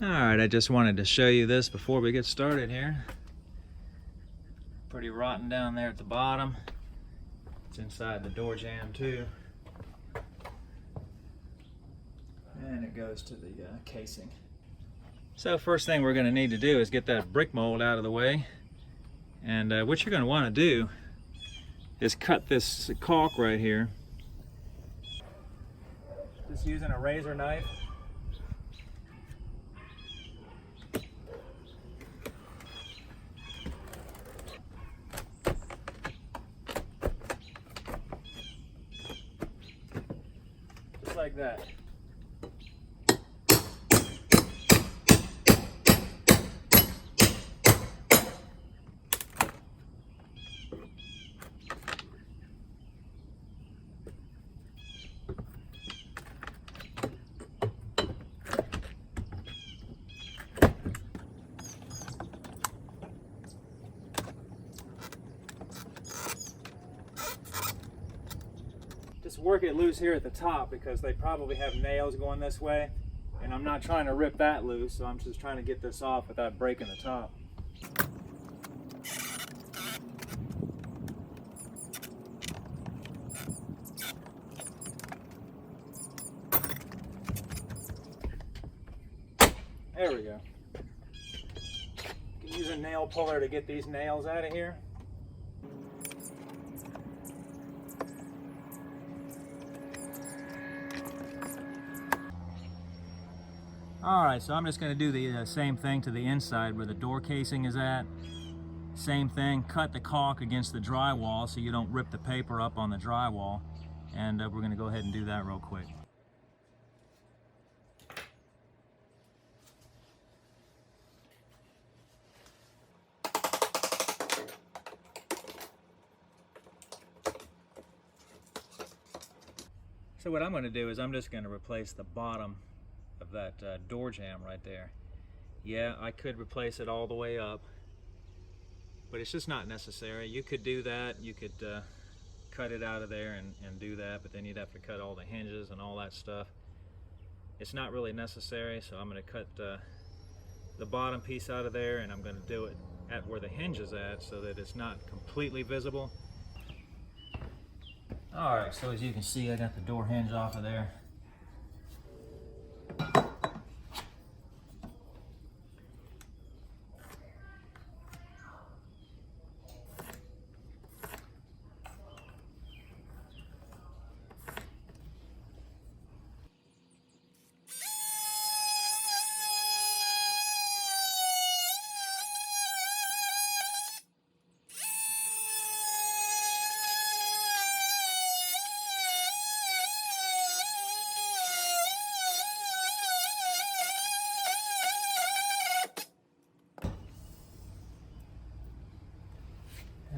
Alright, I just wanted to show you this before we get started here. Pretty rotten down there at the bottom. It's inside the door jamb too. And it goes to the casing. So first thing we're going to need to do is get that brick mold out of the way. And what you're going to want to do is cut this caulk right here. Just using a razor knife. Just like that. Just work it loose here at the top because they probably have nails going this way, and I'm not trying to rip that loose, so I'm just trying to get this off without breaking the top. There we go. You can use a nail puller to get these nails out of here. Alright, so I'm just going to do the same thing to the inside where the door casing is at. Same thing, cut the caulk against the drywall so you don't rip the paper up on the drywall. And we're going to go ahead and do that real quick. So what I'm going to do is I'm just going to replace the bottom of that door jamb right there. Yeah, I could replace it all the way up, but it's just not necessary. You could do that, you could cut it out of there and do that, but then you'd have to cut all the hinges and all that stuff. It's not really necessary, so I'm going to cut the bottom piece out of there, and I'm going to do it at where the hinge is at so that it's not completely visible. Alright, so as you can see, I got the door hinge off of there.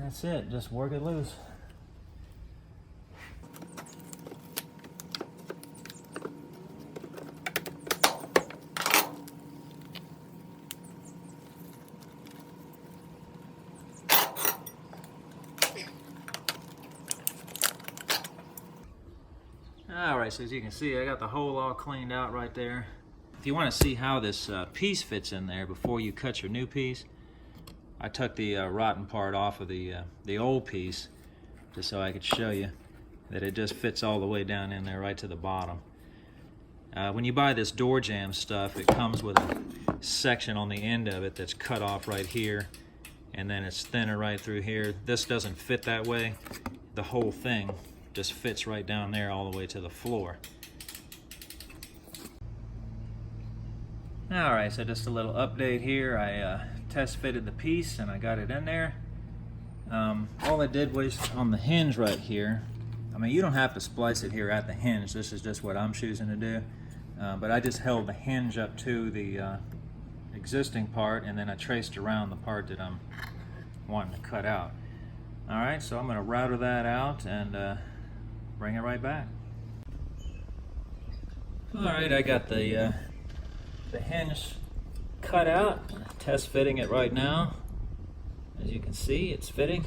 That's it, just work it loose. Alright, so as you can see, I got the hole all cleaned out right there. If you want to see how this piece fits in there before you cut your new piece, I took the rotten part off of the old piece just so I could show you that it just fits all the way down in there right to the bottom. When you buy this door jamb stuff, it comes with a section on the end of it that's cut off right here, and then it's thinner right through here. This doesn't fit that way. The whole thing just fits right down there all the way to the floor. Alright, so just a little update here. I test fitted the piece and I got it in there. All I did was on the hinge right here. I mean, you don't have to splice it here at the hinge. This is just what I'm choosing to do. But I just held the hinge up to the existing part, and then I traced around the part that I'm wanting to cut out. Alright, so I'm going to router that out and bring it right back. Alright, I got the hinge cut out. Test fitting it right now. As you can see, it's fitting.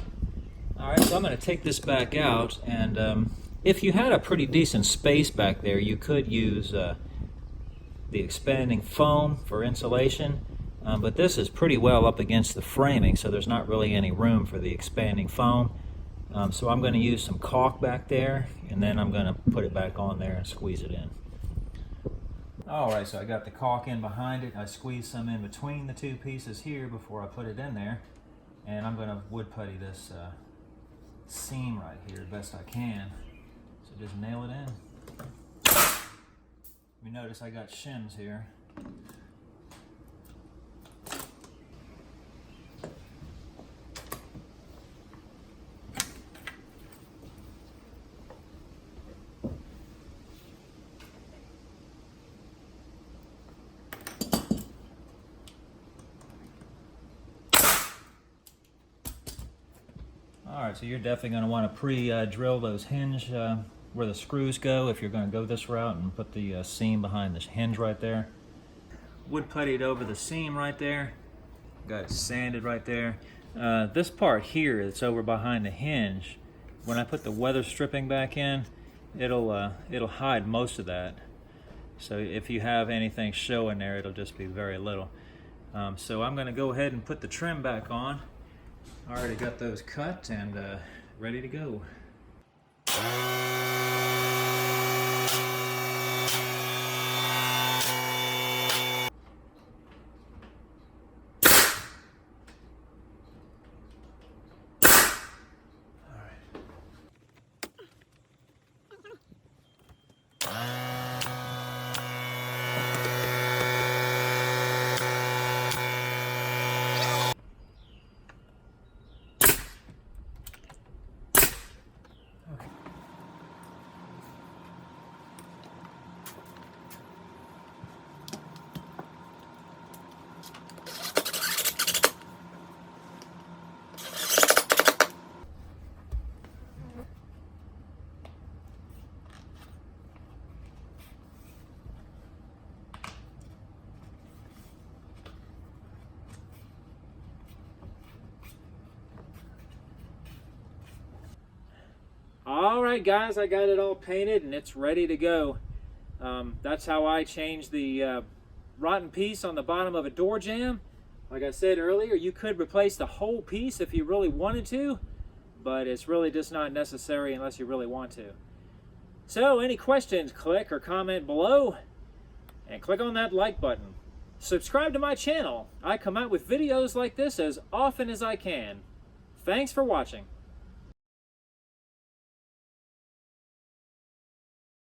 Alright, so I'm going to take this back out, and if you had a pretty decent space back there, you could use the expanding foam for insulation, but this is pretty well up against the framing, so there's not really any room for the expanding foam. So I'm going to use some caulk back there, and then I'm going to put it back on there and squeeze it in. Alright, so I got the caulk in behind it. I squeezed some in between the two pieces here before I put it in there. And I'm going to wood putty this seam right here best I can. So just nail it in. You notice I got shims here. Alright, so you're definitely going to want to pre-drill those hinge where the screws go if you're going to go this route, and put the seam behind this hinge right there. Wood puttied over the seam right there. Got it sanded right there. This part here that's over behind the hinge, when I put the weather stripping back in, it'll hide most of that. So if you have anything showing there, it'll just be very little. So I'm going to go ahead and put the trim back on. I already got those cut and ready to go. Alright guys, I got it all painted and it's ready to go. That's how I changed the rotten piece on the bottom of a door jamb. Like I said earlier, you could replace the whole piece if you really wanted to, but it's really just not necessary unless you really want to. So any questions, click or comment below and click on that like button. Subscribe to my channel. I come out with videos like this as often as I can. Thanks for watching.